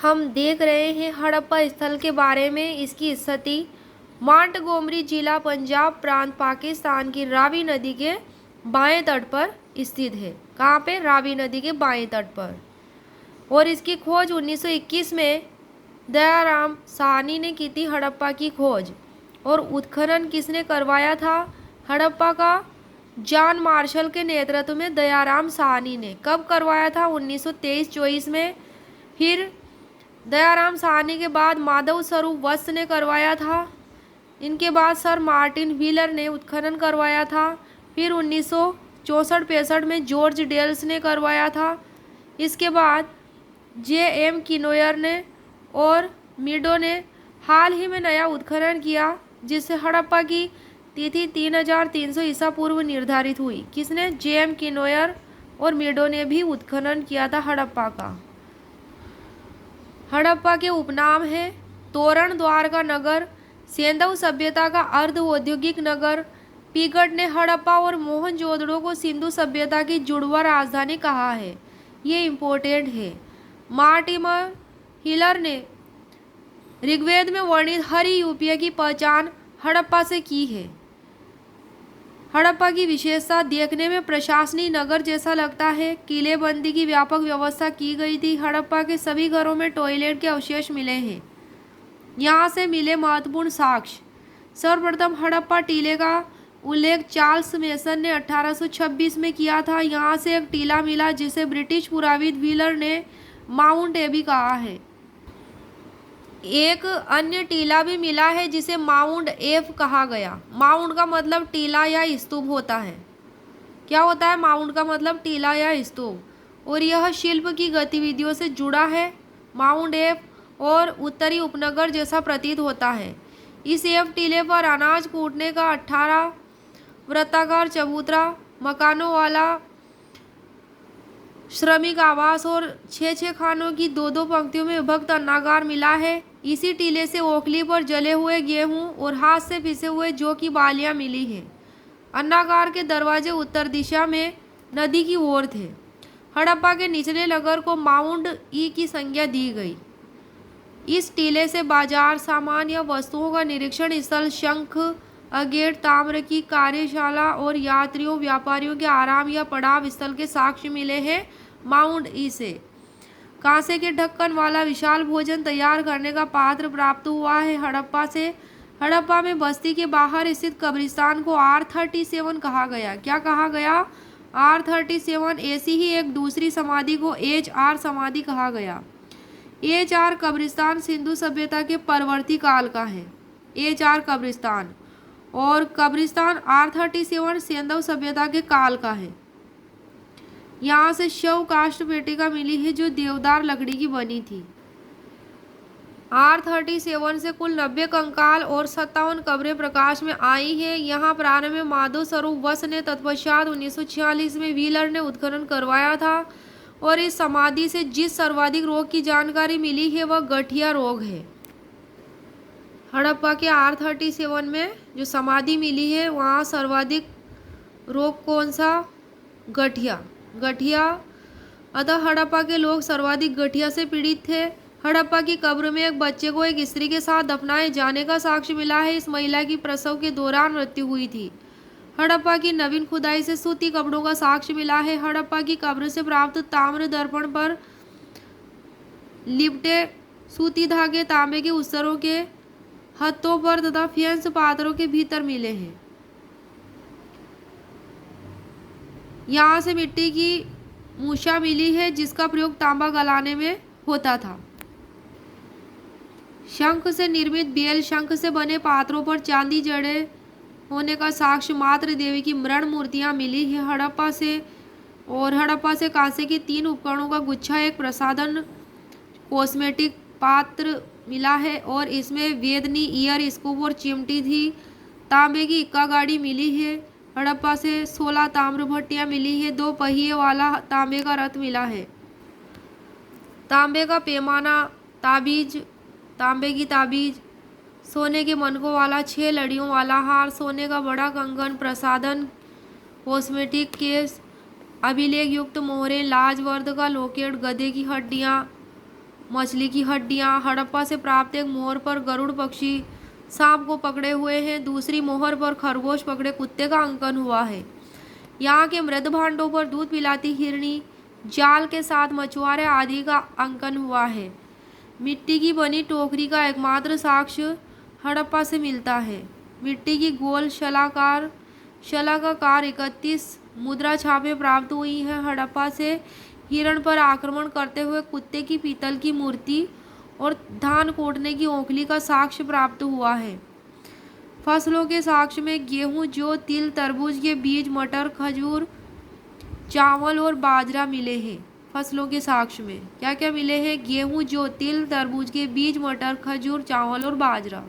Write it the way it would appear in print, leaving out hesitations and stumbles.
हम देख रहे हैं हड़प्पा स्थल के बारे में। इसकी स्थिति मोंटगोमरी जिला, पंजाब प्रांत, पाकिस्तान की रावी नदी के बाएं तट पर स्थित है। कहाँ पे? रावी नदी के बाएं तट पर। और इसकी खोज 1921 में दयाराम साहनी ने की थी, हड़प्पा की खोज। और उत्खनन किसने करवाया था हड़प्पा का? जॉन मार्शल के नेतृत्व में दयाराम साहनी ने। कब करवाया था? 1923-24 में। फिर दयाराम साहनी के बाद माधव स्वरूप वत्स ने करवाया था। इनके बाद सर मार्टिन व्हीलर ने उत्खनन करवाया था। फिर 1964-65 में जॉर्ज डेल्स ने करवाया था। इसके बाद J.M. किनोयर ने और मीडो ने हाल ही में नया उत्खनन किया, जिससे हड़प्पा की तिथि 3300 ईसा पूर्व निर्धारित हुई। किसने? J.M. किनोयर और मीडो ने भी उत्खनन किया था हड़प्पा का। हड़प्पा के उपनाम हैं तोरण द्वार का नगर, सिंधु सभ्यता का अर्ध औद्योगिक नगर। पिगट ने हड़प्पा और मोहनजोदड़ो को सिंधु सभ्यता की जुड़वा राजधानी कहा है। ये इम्पोर्टेंट है। मार्टिमर हिलर ने ऋग्वेद में वर्णित हरि यूपीय की पहचान हड़प्पा से की है। हड़प्पा की विशेषता देखने में प्रशासनिक नगर जैसा लगता है। किलेबंदी की व्यापक व्यवस्था की गई थी। हड़प्पा के सभी घरों में टॉयलेट के अवशेष मिले हैं। यहाँ से मिले महत्वपूर्ण साक्ष्य। सर्वप्रथम हड़प्पा टीले का उल्लेख चार्ल्स मेसन ने 1826 में किया था। यहाँ से एक टीला मिला जिसे ब्रिटिश पुराविद व्हीलर ने माउंट एबी कहा है। एक अन्य टीला भी मिला है जिसे माउंट एफ कहा गया। माउंट का मतलब टीला या स्तूप होता है। क्या होता है? माउंट का मतलब टीला या स्तूप। और यह शिल्प की गतिविधियों से जुड़ा है। माउंट एफ और उत्तरी उपनगर जैसा प्रतीत होता है। इस एफ टीले पर अनाज कूटने का 18 वृत्ताकार चबूतरा, मकानों वाला श्रमिक आवास और 6-6 खानों की 2-2 पंक्तियों में विभक्त अन्नागार मिला है। इसी टीले से ओखली पर जले हुए गेहूं और हाथ से पिसे हुए जौ की बालियां मिली हैं। अन्नागार के दरवाजे उत्तर दिशा में नदी की ओर थे। हड़प्पा के निचले नगर को माउंट ई की संज्ञा दी गई। इस टीले से बाजार, सामान या वस्तुओं का निरीक्षण स्थल, शंख, अगेट, ताम्र की कार्यशाला और यात्रियों व्यापारियों के आराम या पड़ाव स्थल के साक्ष्य मिले हैं। माउंट ई से कांसे के ढक्कन वाला विशाल भोजन तैयार करने का पात्र प्राप्त हुआ है। हड़प्पा से हड़प्पा में बस्ती के बाहर स्थित कब्रिस्तान को R37 कहा गया। क्या कहा गया? R37। ऐसी ही एक दूसरी समाधि को HR समाधि कहा गया। HR कब्रिस्तान सिंधु सभ्यता के परवर्ती काल का है। HR कब्रिस्तान और कब्रिस्तान R37 सिंधु सभ्यता के काल का है। यहाँ से शव काष्ठ पेटिका मिली है जो देवदार लकड़ी की बनी थी। R37 से कुल 90 कंकाल और 57 कब्रें प्रकाश में आई हैं। यहाँ प्रारंभ में माधव स्वरूप वत्स ने, तत्पश्चात 1946 में व्हीलर ने उत्खनन करवाया था। और इस समाधि से जिस सर्वाधिक रोग की जानकारी मिली है वह गठिया रोग है। हड़प्पा के R37 में जो समाधि मिली है वहाँ सर्वाधिक रोग कौन सा? गठिया। अतः हड़प्पा के लोग सर्वाधिक गठिया से पीड़ित थे। हड़प्पा की कब्र में एक बच्चे को एक स्त्री के साथ दफनाए जाने का साक्ष्य मिला है। इस महिला की प्रसव के दौरान मृत्यु हुई थी। हड़प्पा की नवीन खुदाई से सूती कपड़ों का साक्ष्य मिला है। हड़प्पा की कब्र से प्राप्त ताम्र दर्पण पर लिपटे सूती धागे तांबे के उत्सरों के हत्थों पर तथा फ्यंस पात्रों के भीतर मिले हैं। यहाँ से मिट्टी की मूषा मिली है जिसका प्रयोग तांबा गलाने में होता था। शंख से निर्मित बेल शंख से बने पात्रों पर चांदी जड़े होने का साक्ष्य मातृ देवी की मृण मूर्तियाँ मिली है हड़प्पा से। और हड़प्पा से कांसे के 3 उपकरणों का गुच्छा, एक प्रसाधन कॉस्मेटिक पात्र मिला है और इसमें वेदनी, ईयर स्कूप और चिमटी थी। तांबे की इक्का गाड़ी मिली है। हड़प्पा से 16 ताम्र भट्टियाँ मिली है। 2 पहिए वाला तांबे का रथ मिला है। तांबे का पैमाना, तांबे की ताबीज, सोने के मनकों वाला 6 लड़ियों वाला हार, सोने का बड़ा कंगन, प्रसाधन, कॉस्मेटिक केस, अभिलेख युक्त मोहरें, लाजवर्द का लॉकेट, गधे की हड्डियाँ, मछली की हड्डियां। हड़प्पा से प्राप्त एक मोहर पर गरुड़ पक्षी सांप को पकड़े हुए हैं। दूसरी मोहर पर खरगोश पकड़े कुत्ते का अंकन हुआ है। यहाँ के मृद भांडों पर दूध पिलाती हिरनी, जाल के साथ मछुआरे आदि का अंकन हुआ है। मिट्टी की बनी टोकरी का एकमात्र साक्ष्य हड़प्पा से मिलता है। मिट्टी की गोल शलाकार 31 मुद्रा छापें प्राप्त हुई हैं। हड़प्पा से हिरण पर आक्रमण करते हुए कुत्ते की पीतल की मूर्ति और धान कूटने की ओखली का साक्ष्य प्राप्त हुआ है। फसलों के साक्ष्य में गेहूं, जौ, तिल, तरबूज के बीज, मटर, खजूर, चावल और बाजरा मिले हैं। फसलों के साक्ष्य में क्या क्या मिले हैं? गेहूं, जौ, तिल, तरबूज के बीज, मटर, खजूर, चावल और बाजरा।